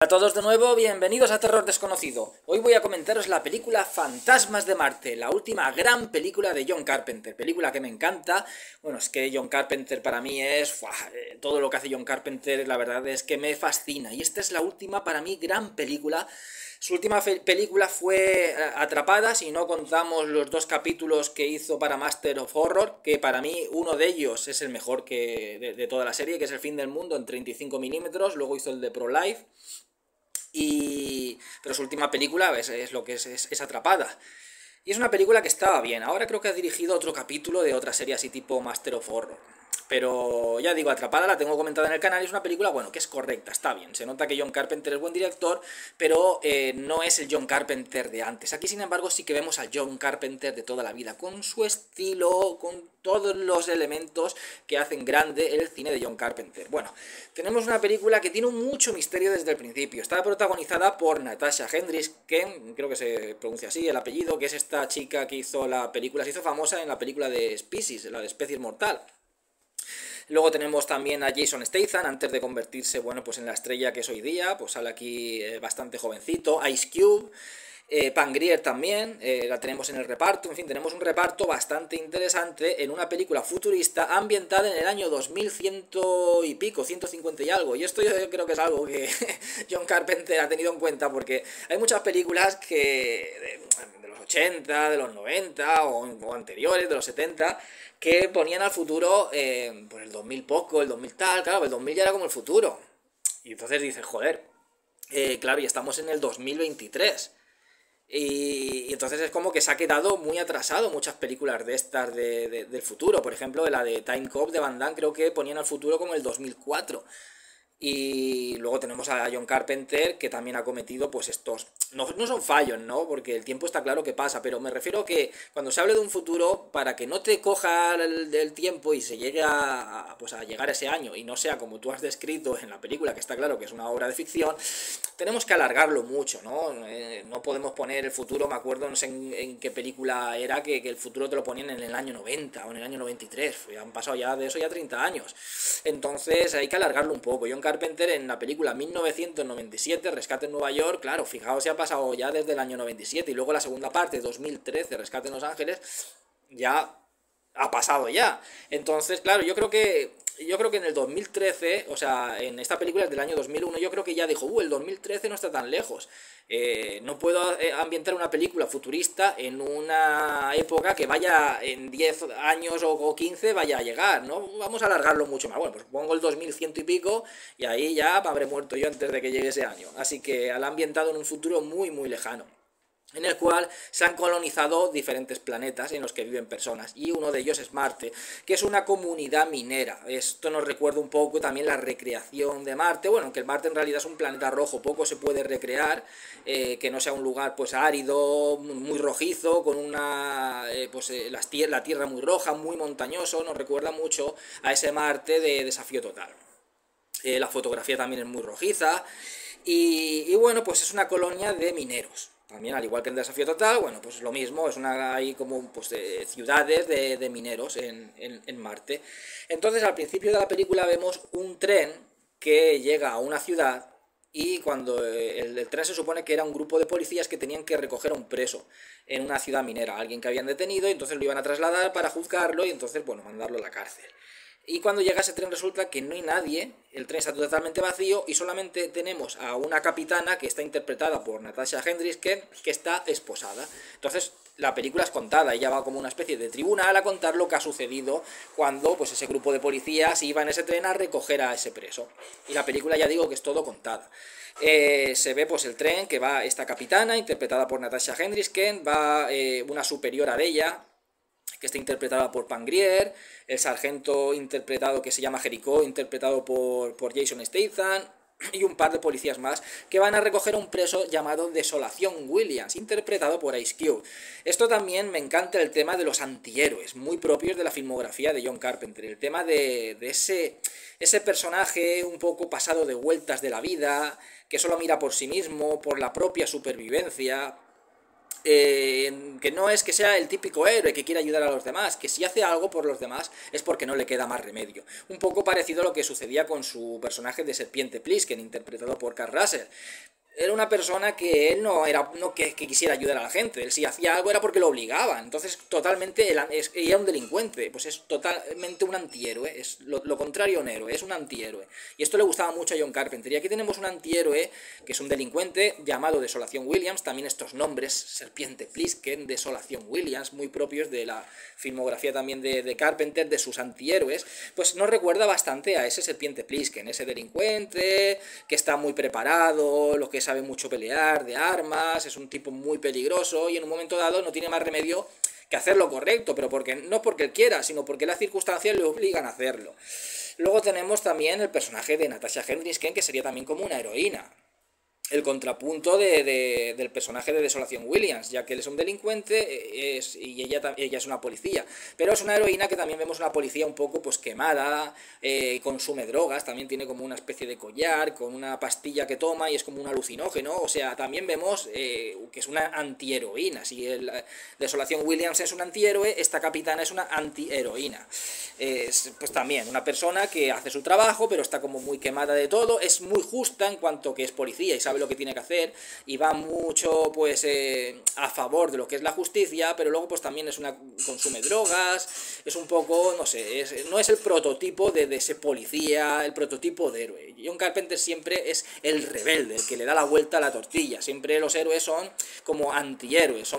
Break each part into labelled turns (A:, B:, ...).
A: A todos de nuevo, bienvenidos a Terror Desconocido. Hoy voy a comentaros la película Fantasmas de Marte, la última gran película de John Carpenter, película que me encanta. Bueno, es que John Carpenter para mí es... todo lo que hace John Carpenter, la verdad es que me fascina. Y esta es la última, para mí, gran película. Su última película fue Atrapada, si no contamos los dos capítulos que hizo para Master of Horror, que para mí uno de ellos es el mejor de toda la serie, que es El Fin del Mundo en 35 milímetros, luego hizo el de Pro-Life. Pero su última película es lo que es Atrapada. Y es una película que estaba bien. Ahora creo que ha dirigido otro capítulo de otra serie así tipo Master of Horror. Pero ya digo, Atrapada la tengo comentada en el canal y es una película, bueno, que es correcta, está bien. Se nota que John Carpenter es buen director, pero no es el John Carpenter de antes. Aquí, sin embargo, sí que vemos al John Carpenter de toda la vida, con su estilo, con todos los elementos que hacen grande el cine de John Carpenter. Bueno, tenemos una película que tiene mucho misterio desde el principio. Está protagonizada por Natasha Henstridge, que creo que se pronuncia así el apellido, que es esta chica que hizo la película, se hizo famosa en la película de Species, la de Especies Mortal. Luego tenemos también a Jason Statham, antes de convertirse, bueno, pues en la estrella que es hoy día, pues sale aquí bastante jovencito. Ice Cube, Pam Grier también, la tenemos en el reparto. En fin, tenemos un reparto bastante interesante en una película futurista ambientada en el año 2100 y pico, 150 y algo. Y esto yo creo que es algo que John Carpenter ha tenido en cuenta, porque hay muchas películas que de los 80, de los 90 o anteriores, de los 70, que ponían al futuro, pues el 2000 poco, el 2000 tal, claro, el 2000 ya era como el futuro. Y entonces dices, joder, claro, y estamos en el 2023. Y entonces es como que se ha quedado muy atrasado muchas películas de estas del futuro. Por ejemplo, la de Time Cop de Van Damme creo que ponían al futuro como el 2004. Y luego tenemos a John Carpenter, que también ha cometido pues estos... No son fallos, ¿no? Porque el tiempo está claro que pasa, pero me refiero que cuando se hable de un futuro, para que no te coja el tiempo y se llegue pues a llegar a ese año y no sea como tú has descrito en la película, que está claro que es una obra de ficción, tenemos que alargarlo mucho, ¿no? No podemos poner el futuro, me acuerdo, no sé en qué película era, que el futuro te lo ponían en el año 90 o en el año 93, han pasado ya de eso ya 30 años. Entonces hay que alargarlo un poco. John Carpenter en la película 1997, Rescate en Nueva York, claro, fijaos, se ha pasado ya desde el año 97, y luego la segunda parte, 2013, Rescate en Los Ángeles, ya ha pasado ya. Entonces, claro, yo creo que en el 2013, o sea, en esta película es del año 2001, yo creo que ya dijo, el 2013 no está tan lejos. No puedo ambientar una película futurista en una época que vaya en 10 años o 15 vaya a llegar, ¿no? Vamos a alargarlo mucho más. Bueno, pues pongo el 2100 y pico y ahí ya me habré muerto yo antes de que llegue ese año. Así que la ha ambientado en un futuro muy, muy lejano, en el cual se han colonizado diferentes planetas en los que viven personas, y uno de ellos es Marte, que es una comunidad minera. Esto nos recuerda un poco también la recreación de Marte, bueno, aunque el Marte en realidad es un planeta rojo, poco se puede recrear, que no sea un lugar pues árido, muy rojizo, con una la tierra muy roja, muy montañoso. Nos recuerda mucho a ese Marte de Desafío Total. La fotografía también es muy rojiza, y bueno, pues es una colonia de mineros. También, al igual que en Desafío Total, bueno, pues lo mismo, hay como pues, ciudades de mineros en Marte. Entonces, al principio de la película vemos un tren que llega a una ciudad, y cuando el tren se supone que era un grupo de policías que tenían que recoger a un preso en una ciudad minera, alguien que habían detenido, y entonces lo iban a trasladar para juzgarlo y entonces, bueno, mandarlo a la cárcel. Y cuando llega ese tren resulta que no hay nadie, el tren está totalmente vacío y solamente tenemos a una capitana que está interpretada por Natasha Henstridge, que está esposada. Entonces la película es contada, ella va como una especie de tribunal a contar lo que ha sucedido cuando pues ese grupo de policías iba en ese tren a recoger a ese preso. Y la película, ya digo, que es todo contada. Se ve pues el tren que va esta capitana, interpretada por Natasha Henstridge, va una superiora de ella, que está interpretada por Pam Grier, el sargento interpretado que se llama Jericho, interpretado por Jason Statham, y un par de policías más que van a recoger a un preso llamado Desolación Williams, interpretado por Ice Cube. Esto también me encanta, el tema de los antihéroes, muy propios de la filmografía de John Carpenter, el tema de ese personaje un poco pasado de vueltas de la vida, que solo mira por sí mismo, por la propia supervivencia. que no es que sea el típico héroe que quiere ayudar a los demás, que si hace algo por los demás es porque no le queda más remedio. Un poco parecido a lo que sucedía con su personaje de Serpiente Plisken, interpretado por Kurt Russell. Era una persona que él no era que quisiera ayudar a la gente, él si hacía algo era porque lo obligaban, entonces totalmente era un delincuente, pues es totalmente un antihéroe, es lo contrario a un héroe, es un antihéroe. Y esto le gustaba mucho a John Carpenter, y aquí tenemos un antihéroe que es un delincuente llamado Desolación Williams, también estos nombres, Serpiente Plisken, Desolación Williams, muy propios de la filmografía también de Carpenter, de sus antihéroes, pues nos recuerda bastante a ese Serpiente Plisken, ese delincuente que está muy preparado, lo que sabe mucho pelear, de armas, es un tipo muy peligroso y en un momento dado no tiene más remedio que hacer lo correcto, pero no porque él quiera, sino porque las circunstancias le obligan a hacerlo. Luego tenemos también el personaje de Natasha Henstridge, que sería también como una heroína, el contrapunto del personaje de Desolación Williams, ya que él es un delincuente y ella es una policía, pero es una heroína que también vemos una policía un poco pues quemada, consume drogas, también tiene como una especie de collar con una pastilla que toma y es como un alucinógeno, o sea, también vemos que es una antiheroína. Si Desolación Williams es un antihéroe, esta capitana es una antiheroína. Pues también una persona que hace su trabajo pero está como muy quemada de todo, es muy justa en cuanto que es policía y sabe lo que tiene que hacer y va mucho pues a favor de lo que es la justicia, pero luego pues también consume drogas, es un poco, no sé, no es el prototipo de ese policía, el prototipo de héroe. John Carpenter siempre es el rebelde, el que le da la vuelta a la tortilla, siempre los héroes son como antihéroes,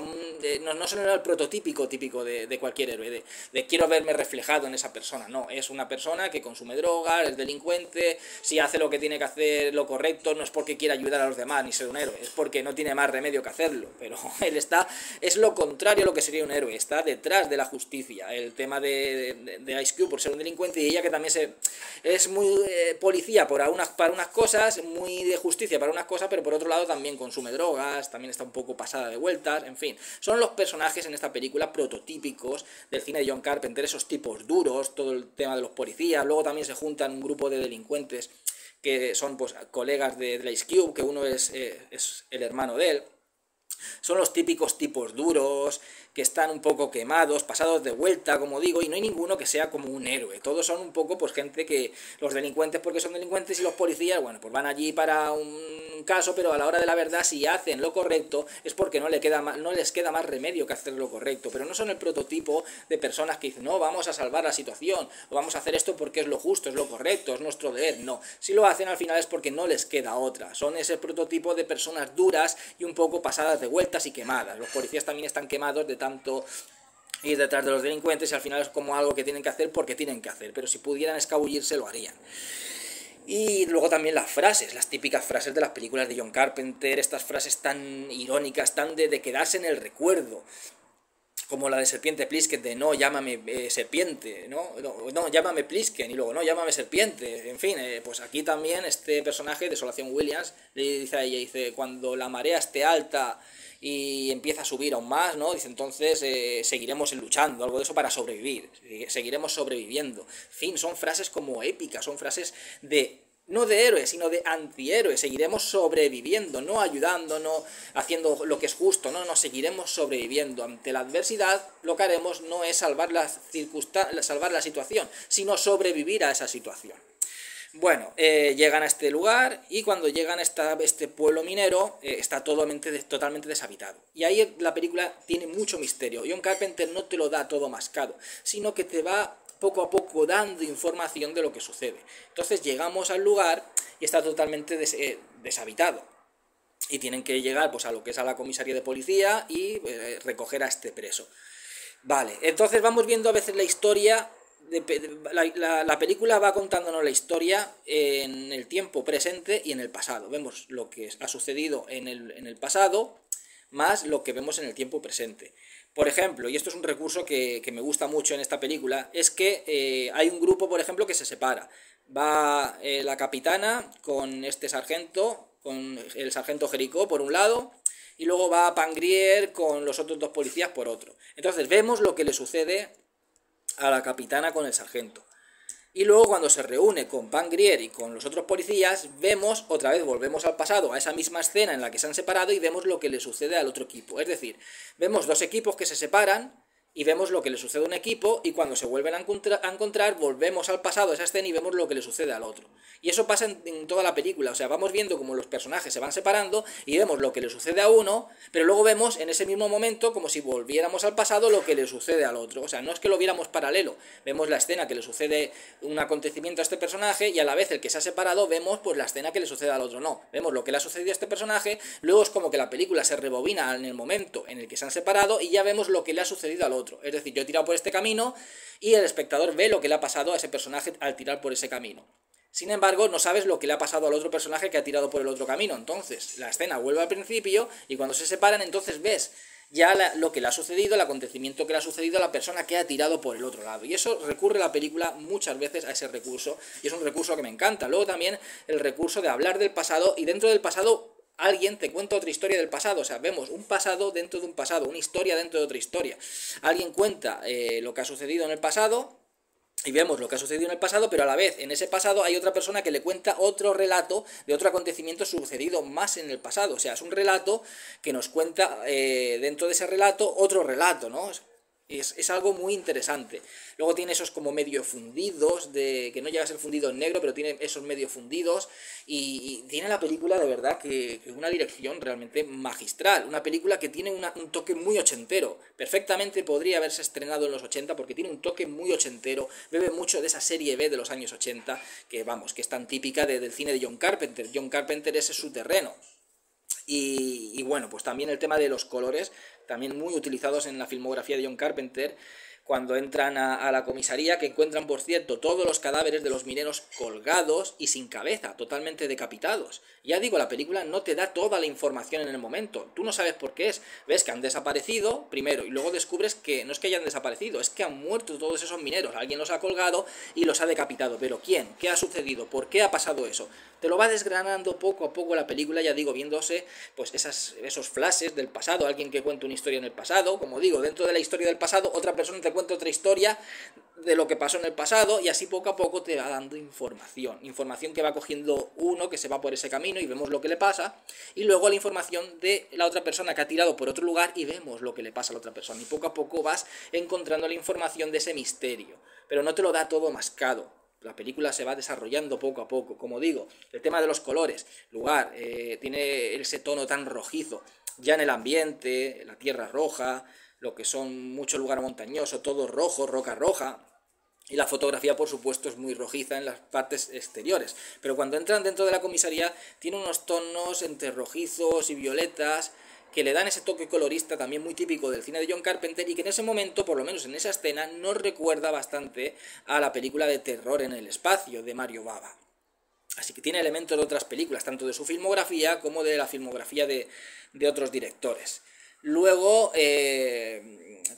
A: no son el prototípico típico de cualquier héroe, de quiero verme reflejado en esa persona, no, es una persona que consume drogas, es delincuente, si hace lo que tiene que hacer, lo correcto, no es porque quiera ayudar a los demás ni ser un héroe, es porque no tiene más remedio que hacerlo, pero él es lo contrario a lo que sería un héroe, está detrás de la justicia. El tema de Ice Cube por ser un delincuente y ella que también es muy policía para unas cosas, muy de justicia para unas cosas, pero por otro lado también consume drogas, también está un poco pasada de vueltas, en fin, son los personajes en esta película prototípicos del cine de John Carpenter, esos tipos duros, todo el tema de los policías, luego también se juntan un grupo de delincuentes que son pues colegas de Ice Cube, que uno es el hermano de él. Son los típicos tipos duros, que están un poco quemados, pasados de vuelta, como digo, y no hay ninguno que sea como un héroe. Todos son un poco pues gente que, los delincuentes porque son delincuentes y los policías, bueno, pues van allí para un caso, pero a la hora de la verdad si hacen lo correcto es porque no les queda más remedio que hacer lo correcto, pero no son el prototipo de personas que dicen, no, vamos a salvar la situación, o vamos a hacer esto porque es lo justo, es lo correcto, es nuestro deber, no. Si lo hacen al final es porque no les queda otra, son ese prototipo de personas duras y un poco pasadas de vueltas y quemadas. Los policías también están quemados de tanto ir detrás de los delincuentes y al final es como algo que tienen que hacer porque tienen que hacer, pero si pudieran escabullirse lo harían. Y luego también las frases, las típicas frases de las películas de John Carpenter, estas frases tan irónicas, tan de quedarse en el recuerdo, como la de Serpiente Plisken, de no, llámame serpiente, no, llámame Plisken, y luego no, llámame serpiente, en fin, pues aquí también este personaje, Desolación Williams, le dice a ella, dice, cuando la marea esté alta y empieza a subir aún más, ¿no? Dice, entonces seguiremos luchando, algo de eso para sobrevivir, seguiremos sobreviviendo. En fin, son frases como épicas, son frases no de héroes, sino de antihéroes. Seguiremos sobreviviendo, no ayudando, no haciendo lo que es justo, no, seguiremos sobreviviendo. Ante la adversidad, lo que haremos no es salvar la situación, sino sobrevivir a esa situación. Bueno, llegan a este lugar y cuando llegan a este pueblo minero está totalmente deshabitado. Y ahí la película tiene mucho misterio. John Carpenter no te lo da todo mascado, sino que te va poco a poco dando información de lo que sucede. Entonces llegamos al lugar y está totalmente deshabitado. Y tienen que llegar pues a lo que es a la comisaría de policía y recoger a este preso. Vale, entonces vamos viendo a veces la historia. La película va contándonos la historia en el tiempo presente y en el pasado. Vemos lo que ha sucedido en el pasado más lo que vemos en el tiempo presente. Por ejemplo, y esto es un recurso que me gusta mucho en esta película, es que hay un grupo, por ejemplo, que se separa. Va la capitana con este sargento, con el sargento Jericó por un lado, y luego va Pangrier con los otros dos policías por otro. Entonces vemos lo que le sucede a la capitana con el sargento. Y luego cuando se reúne con Pam Grier y con los otros policías, vemos, otra vez volvemos al pasado, a esa misma escena en la que se han separado y vemos lo que le sucede al otro equipo. Es decir, vemos dos equipos que se separan y vemos lo que le sucede a un equipo y cuando se vuelven a encontrar volvemos al pasado, a esa escena y vemos lo que le sucede al otro. Y eso pasa en toda la película, o sea, vamos viendo cómo los personajes se van separando y vemos lo que le sucede a uno, pero luego vemos en ese mismo momento, como si volviéramos al pasado, lo que le sucede al otro. O sea, no es que lo viéramos paralelo, vemos la escena que le sucede un acontecimiento a este personaje y a la vez el que se ha separado vemos pues la escena que le sucede al otro. No, vemos lo que le ha sucedido a este personaje, luego es como que la película se rebobina en el momento en el que se han separado y ya vemos lo que le ha sucedido al otro. Es decir, yo he tirado por este camino y el espectador ve lo que le ha pasado a ese personaje al tirar por ese camino. Sin embargo, no sabes lo que le ha pasado al otro personaje que ha tirado por el otro camino. Entonces, la escena vuelve al principio y cuando se separan, entonces ves ya lo que le ha sucedido, el acontecimiento que le ha sucedido a la persona que ha tirado por el otro lado. Y eso recurre la película muchas veces a ese recurso, y es un recurso que me encanta. Luego también el recurso de hablar del pasado, y dentro del pasado alguien te cuenta otra historia del pasado. O sea, vemos un pasado dentro de un pasado, una historia dentro de otra historia. Alguien cuenta lo que ha sucedido en el pasado, y vemos lo que ha sucedido en el pasado, pero a la vez en ese pasado hay otra persona que le cuenta otro relato de otro acontecimiento sucedido más en el pasado. O sea, es un relato que nos cuenta dentro de ese relato otro relato, ¿no? Es algo muy interesante. Luego tiene esos como medio fundidos, que no llega a ser fundido en negro, pero tiene esos medio fundidos. Y tiene la película de verdad que una dirección realmente magistral. Una película que tiene un toque muy ochentero. Perfectamente podría haberse estrenado en los 80 porque tiene un toque muy ochentero. Bebe mucho de esa serie B de los años 80, que vamos, que es tan típica del cine de John Carpenter. John Carpenter ese es su terreno. Y bueno, pues también el tema de los colores, también muy utilizados en la filmografía de John Carpenter, cuando entran a la comisaría, que encuentran, por cierto, todos los cadáveres de los mineros colgados y sin cabeza, totalmente decapitados. Ya digo, la película no te da toda la información en el momento, tú no sabes por qué es, ves que han desaparecido primero y luego descubres que no es que hayan desaparecido, es que han muerto todos esos mineros, alguien los ha colgado y los ha decapitado, pero ¿quién? ¿Qué ha sucedido? ¿Por qué ha pasado eso? Te lo va desgranando poco a poco la película, ya digo, viéndose pues esos flashes del pasado, alguien que cuenta una historia en el pasado, como digo, dentro de la historia del pasado, otra persona te cuenta otra historia de lo que pasó en el pasado, y así poco a poco te va dando información que va cogiendo uno que se va por ese camino y vemos lo que le pasa, y luego la información de la otra persona que ha tirado por otro lugar y vemos lo que le pasa a la otra persona, y poco a poco vas encontrando la información de ese misterio, pero no te lo da todo mascado. La película se va desarrollando poco a poco. Como digo, el tema de los colores, tiene ese tono tan rojizo, ya en el ambiente, la tierra roja, lo que son mucho lugar montañoso, todo rojo, roca roja. Y la fotografía, por supuesto, es muy rojiza en las partes exteriores. Pero cuando entran dentro de la comisaría, tiene unos tonos entre rojizos y violetas que le dan ese toque colorista también muy típico del cine de John Carpenter, y que en ese momento, por lo menos en esa escena, nos recuerda bastante a la película de terror en el espacio de Mario Bava. Así que tiene elementos de otras películas, tanto de su filmografía como de la filmografía de otros directores. Luego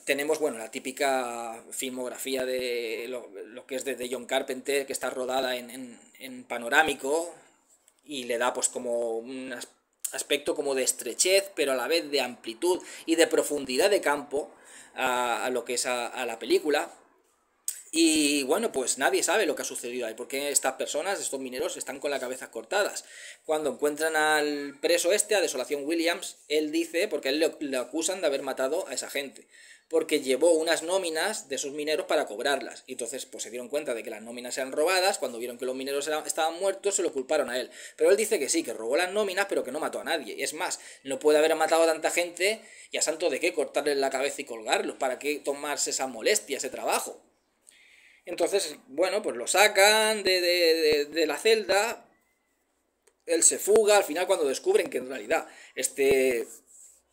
A: tenemos, bueno, la típica filmografía de lo que es de John Carpenter, que está rodada en panorámico y le da pues como un aspecto como de estrechez, pero a la vez de amplitud y de profundidad de campo a lo que es a la película. Y bueno, pues nadie sabe lo que ha sucedido ahí, porque estas personas, estos mineros, están con las cabezas cortadas. Cuando encuentran al preso a Desolación Williams, él dice, porque a él le acusan de haber matado a esa gente, porque llevó unas nóminas de esos mineros para cobrarlas. Y entonces pues se dieron cuenta de que las nóminas eran robadas, cuando vieron que los mineros estaban muertos, se lo culparon a él. Pero él dice que sí, que robó las nóminas, pero que no mató a nadie. Y es más, no puede haber matado a tanta gente, y a santo de qué cortarles la cabeza y colgarlos, para qué tomarse esa molestia, ese trabajo. Entonces, bueno, pues lo sacan de la celda, él se fuga, al final cuando descubren que en realidad este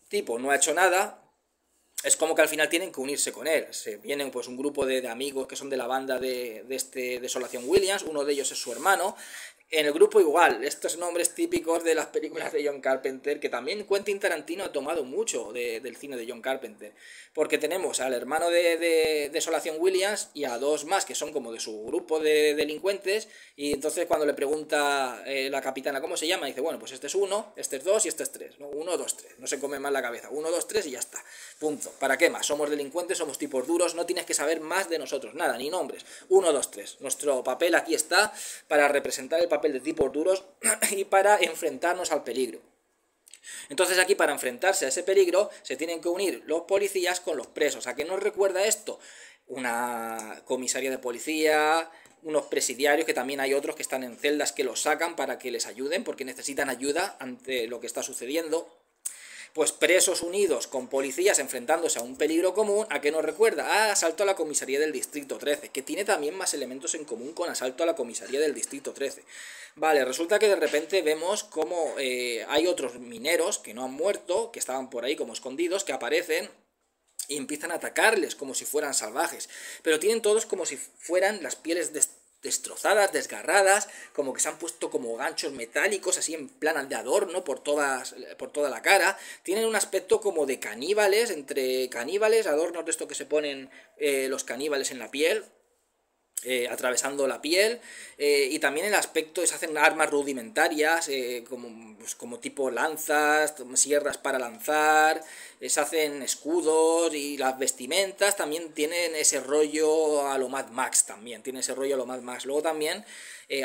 A: tipo no ha hecho nada, es como que al final tienen que unirse con él. Se vienen pues un grupo de amigos que son de la banda de Desolación Williams, uno de ellos es su hermano, En el grupo igual, estos nombres típicos de las películas de John Carpenter, que también Quentin Tarantino ha tomado mucho del cine de John Carpenter, porque tenemos al hermano de Desolación Williams y a dos más que son como de su grupo de delincuentes, y entonces cuando le pregunta la capitana cómo se llama, dice, bueno, pues este es uno, este es dos y este es tres, ¿no? Uno, dos, tres, no se come más la cabeza, uno, dos, tres y ya está, punto. ¿Para qué más? Somos delincuentes, somos tipos duros, no tienes que saber más de nosotros, nada, ni nombres, uno, dos, tres. Nuestro papel aquí está para representar el papel de tipos duros y para enfrentarnos al peligro. Entonces aquí para enfrentarse a ese peligro se tienen que unir los policías con los presos. ¿A qué nos recuerda esto? Una comisaría de policía, unos presidiarios, que también hay otros que están en celdas que los sacan para que les ayuden porque necesitan ayuda ante lo que está sucediendo. Pues presos unidos con policías enfrentándose a un peligro común. ¿A qué nos recuerda? A Asalto a la Comisaría del Distrito 13, que tiene también más elementos en común con Asalto a la Comisaría del Distrito 13. Vale, resulta que de repente vemos como hay otros mineros que no han muerto, que estaban por ahí como escondidos, que aparecen y empiezan a atacarles como si fueran salvajes, pero tienen todos como si fueran las pieles destrozadas, desgarradas, como que se han puesto como ganchos metálicos, así en plan de adorno por toda la cara. Tienen un aspecto como de caníbales, entre caníbales, adornos de esto que se ponen los caníbales en la piel, atravesando la piel, y también el aspecto, se hacen armas rudimentarias, como tipo lanzas, sierras para lanzar, se hacen escudos, y las vestimentas también tienen ese rollo a lo Mad Max, también tiene ese rollo a lo Mad Max. Luego también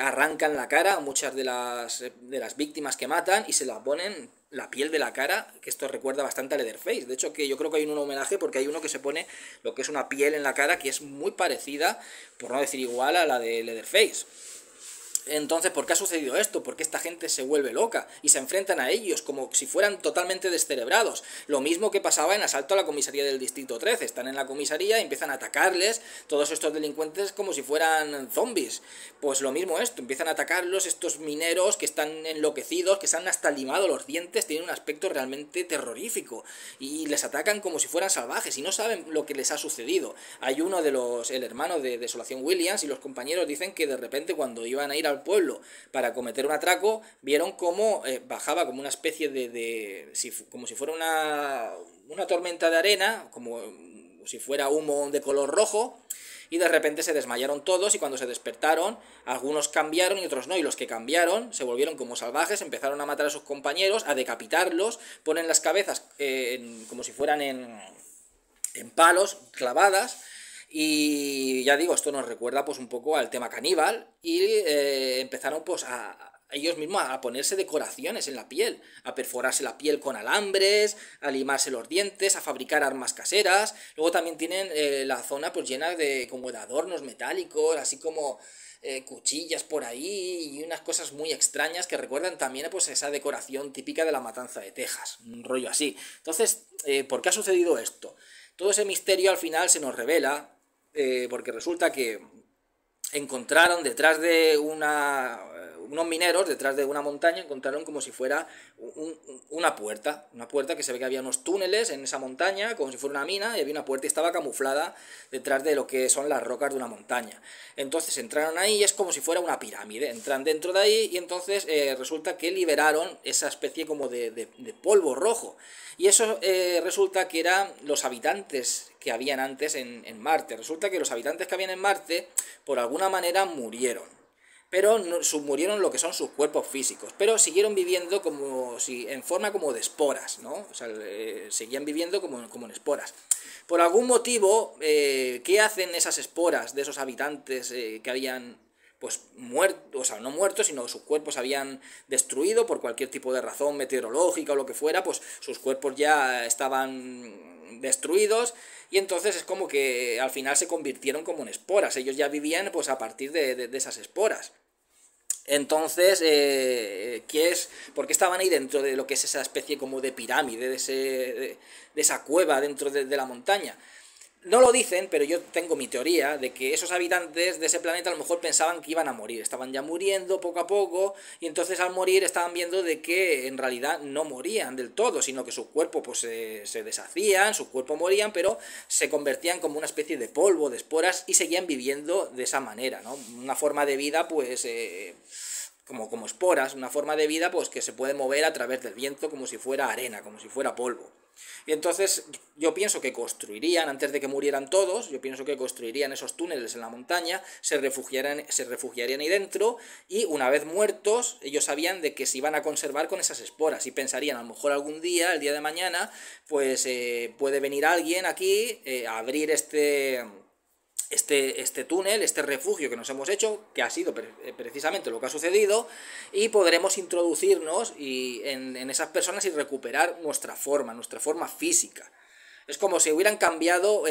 A: arrancan la cara a muchas de las víctimas que matan y se las ponen la piel de la cara, que esto recuerda bastante a Leatherface. De hecho, que yo creo que hay un homenaje porque hay uno que se pone lo que es una piel en la cara que es muy parecida, por no decir igual, a la de Leatherface. Entonces, ¿por qué ha sucedido esto? ¿Por qué esta gente se vuelve loca y se enfrentan a ellos como si fueran totalmente descerebrados? Lo mismo que pasaba en Asalto a la Comisaría del Distrito 13. Están en la comisaría y empiezan a atacarles todos estos delincuentes como si fueran zombies. Pues lo mismo esto, empiezan a atacarlos estos mineros que están enloquecidos, que se han hasta limado los dientes, tienen un aspecto realmente terrorífico y les atacan como si fueran salvajes y no saben lo que les ha sucedido. Hay uno el hermano de Desolación Williams, y los compañeros dicen que de repente cuando iban a ir al pueblo para cometer un atraco, vieron cómo bajaba como una especie como si fuera una tormenta de arena, como si fuera humo de color rojo, y de repente se desmayaron todos, y cuando se despertaron, algunos cambiaron y otros no, y los que cambiaron se volvieron como salvajes, empezaron a matar a sus compañeros, a decapitarlos, ponen las cabezas como si fueran en palos, clavadas. Y ya digo, esto nos recuerda pues un poco al tema caníbal, y empezaron pues ellos mismos a ponerse decoraciones en la piel, a perforarse la piel con alambres, a limarse los dientes, a fabricar armas caseras. Luego también tienen la zona pues llena como de adornos metálicos, así como cuchillas por ahí y unas cosas muy extrañas que recuerdan también pues esa decoración típica de la matanza de Texas, un rollo así. Entonces, ¿por qué ha sucedido esto? Todo ese misterio al final se nos revela, porque resulta que encontraron detrás de unos mineros, detrás de una montaña, encontraron como si fuera una puerta que se ve que había unos túneles en esa montaña, como si fuera una mina, y había una puerta y estaba camuflada detrás de lo que son las rocas de una montaña. Entonces entraron ahí y es como si fuera una pirámide, entran dentro de ahí y entonces resulta que liberaron esa especie como de polvo rojo. Y eso resulta que eran los habitantes que habían antes en Marte. Resulta que los habitantes que habían en Marte, por alguna manera, murieron. Pero no, murieron lo que son sus cuerpos físicos. Pero siguieron viviendo como si en forma como de esporas, ¿no? O sea, seguían viviendo como en esporas. Por algún motivo, ¿qué hacen esas esporas de esos habitantes que habían pues muertos, o sea, no muertos, sino sus cuerpos habían destruido por cualquier tipo de razón meteorológica o lo que fuera, pues sus cuerpos ya estaban destruidos, y entonces es como que al final se convirtieron como en esporas. Ellos ya vivían pues a partir de esas esporas. Entonces, ¿por qué estaban ahí dentro de lo que es esa especie como de pirámide, de esa cueva dentro de la montaña? No lo dicen, pero yo tengo mi teoría de que esos habitantes de ese planeta a lo mejor pensaban que iban a morir, estaban ya muriendo poco a poco, y entonces al morir estaban viendo de que en realidad no morían del todo, sino que su cuerpo pues se deshacían, su cuerpo morían, pero se convertían como una especie de polvo, de esporas, y seguían viviendo de esa manera, ¿no? Una forma de vida pues como esporas, una forma de vida pues que se puede mover a través del viento como si fuera arena, como si fuera polvo. Y entonces yo pienso que construirían, antes de que murieran todos, yo pienso que construirían esos túneles en la montaña, se refugiarían ahí dentro, y una vez muertos, ellos sabían de que se iban a conservar con esas esporas, y pensarían, a lo mejor algún día, el día de mañana, pues puede venir alguien aquí a abrir este túnel, este refugio que nos hemos hecho, que ha sido precisamente lo que ha sucedido, y podremos introducirnos en esas personas y recuperar nuestra forma física. Es como si hubieran cambiado,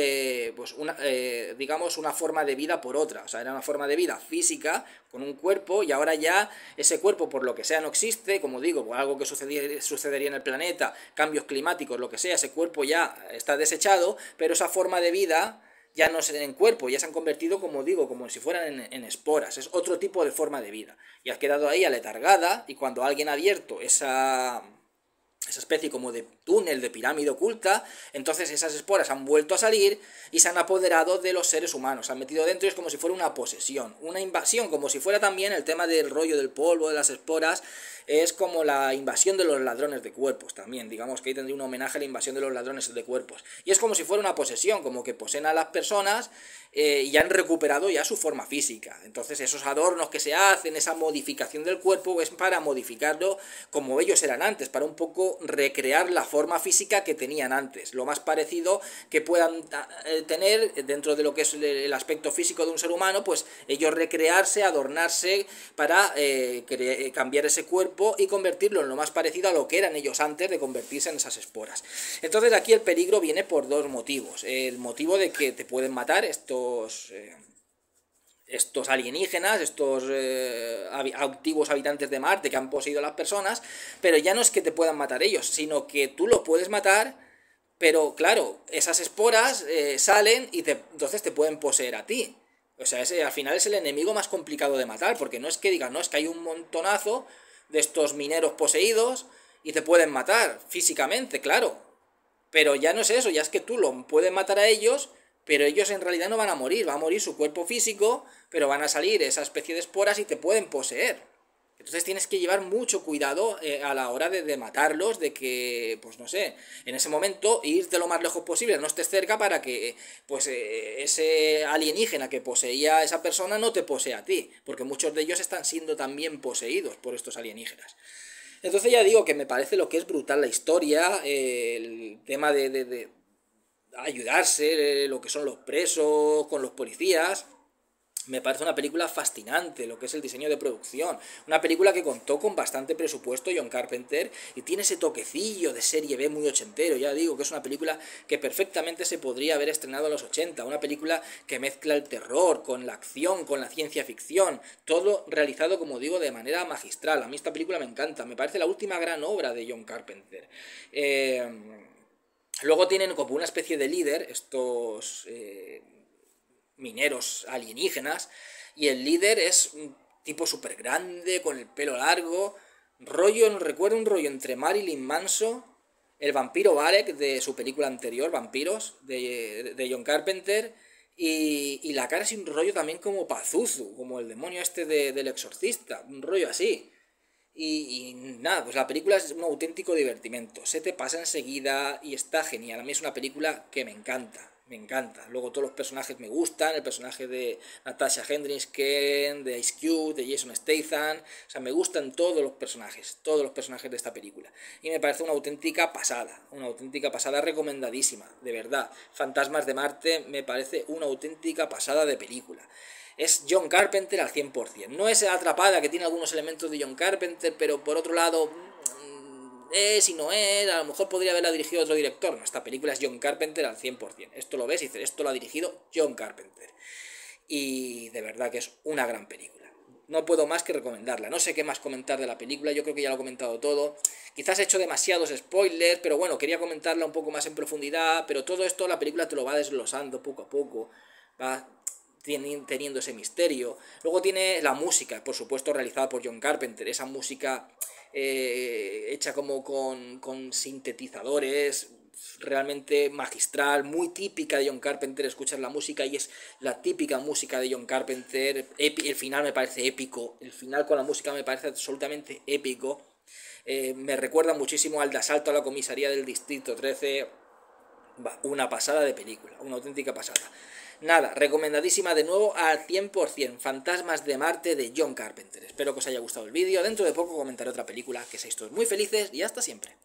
A: digamos, una forma de vida por otra. O sea, era una forma de vida física, con un cuerpo, y ahora ya ese cuerpo, por lo que sea, no existe. Como digo, por algo que sucedería en el planeta, cambios climáticos, lo que sea, ese cuerpo ya está desechado, pero esa forma de vida ya no se en cuerpo, ya se han convertido, como digo, como si fueran en esporas. Es otro tipo de forma de vida. Y has quedado ahí aletargada, y cuando alguien ha abierto esa especie como de túnel, de pirámide oculta, entonces esas esporas han vuelto a salir y se han apoderado de los seres humanos, se han metido dentro, y es como si fuera una posesión, una invasión, como si fuera también el tema del rollo del polvo, de las esporas, es como la invasión de los ladrones de cuerpos también, digamos que ahí tendría un homenaje a la invasión de los ladrones de cuerpos, y es como si fuera una posesión, como que poseen a las personas y han recuperado ya su forma física. Entonces esos adornos que se hacen, esa modificación del cuerpo, es para modificarlo como ellos eran antes, para un poco recrear la forma física que tenían antes, lo más parecido que puedan tener dentro de lo que es el aspecto físico de un ser humano, pues ellos recrearse, adornarse para cambiar ese cuerpo y convertirlo en lo más parecido a lo que eran ellos antes de convertirse en esas esporas. Entonces aquí el peligro viene por dos motivos. El motivo de que te pueden matar estos alienígenas, estos antiguos habitantes de Marte que han poseído a las personas, pero ya no es que te puedan matar ellos, sino que tú los puedes matar, pero claro, esas esporas salen y entonces te pueden poseer a ti. O sea, ese al final es el enemigo más complicado de matar, porque no es que digan, no, es que hay un montonazo de estos mineros poseídos y te pueden matar físicamente, claro. Pero ya no es eso, ya es que tú lo puedes matar a ellos, pero ellos en realidad no van a morir, va a morir su cuerpo físico, pero van a salir esa especie de esporas y te pueden poseer. Entonces tienes que llevar mucho cuidado a la hora de matarlos, de que, pues no sé, en ese momento irte lo más lejos posible, no estés cerca para que pues ese alienígena que poseía a esa persona no te posea a ti, porque muchos de ellos están siendo también poseídos por estos alienígenas. Entonces ya digo que me parece lo que es brutal la historia, el tema de ayudarse, lo que son los presos, con los policías. Me parece una película fascinante, lo que es el diseño de producción. Una película que contó con bastante presupuesto, John Carpenter, y tiene ese toquecillo de serie B muy ochentero. Ya digo que es una película que perfectamente se podría haber estrenado en los 80. Una película que mezcla el terror con la acción, con la ciencia ficción. Todo realizado, como digo, de manera magistral. A mí esta película me encanta. Me parece la última gran obra de John Carpenter. Luego tienen como una especie de líder estos mineros alienígenas, y el líder es un tipo súper grande, con el pelo largo, rollo, no recuerdo, un rollo entre Marilyn Manson, el vampiro Valek de su película anterior, Vampiros, de John Carpenter, y la cara es un rollo también como Pazuzu, como el demonio este del exorcista, un rollo así. Y nada, pues la película es un auténtico divertimento. Se te pasa enseguida y está genial. A mí es una película que me encanta. Me encanta. Luego todos los personajes me gustan. El personaje de Natasha Henstridge, de Ice Cube, de Jason Statham. O sea, me gustan todos los personajes. Todos los personajes de esta película. Y me parece una auténtica pasada. Una auténtica pasada recomendadísima. De verdad. Fantasmas de Marte me parece una auténtica pasada de película. Es John Carpenter al 100%. No es Atrapada, que tiene algunos elementos de John Carpenter, pero por otro lado es y no es, a lo mejor podría haberla dirigido otro director. No, esta película es John Carpenter al 100%. Esto lo ves y dices, esto lo ha dirigido John Carpenter. Y de verdad que es una gran película. No puedo más que recomendarla. No sé qué más comentar de la película, yo creo que ya lo he comentado todo. Quizás he hecho demasiados spoilers, pero bueno, quería comentarla un poco más en profundidad. Pero todo esto la película te lo va desglosando poco a poco. Va teniendo ese misterio. Luego tiene la música, por supuesto, realizada por John Carpenter. Esa música hecha como con sintetizadores, realmente magistral, muy típica de John Carpenter. Escuchas la música y es la típica música de John Carpenter. El final me parece épico, el final con la música me parece absolutamente épico. Me recuerda muchísimo al de Asalto a la comisaría del Distrito 13. Una pasada de película, una auténtica pasada. Nada, recomendadísima de nuevo al 100%, Fantasmas de Marte de John Carpenter. Espero que os haya gustado el vídeo. Dentro de poco comentaré otra película. Que seáis todos muy felices y hasta siempre.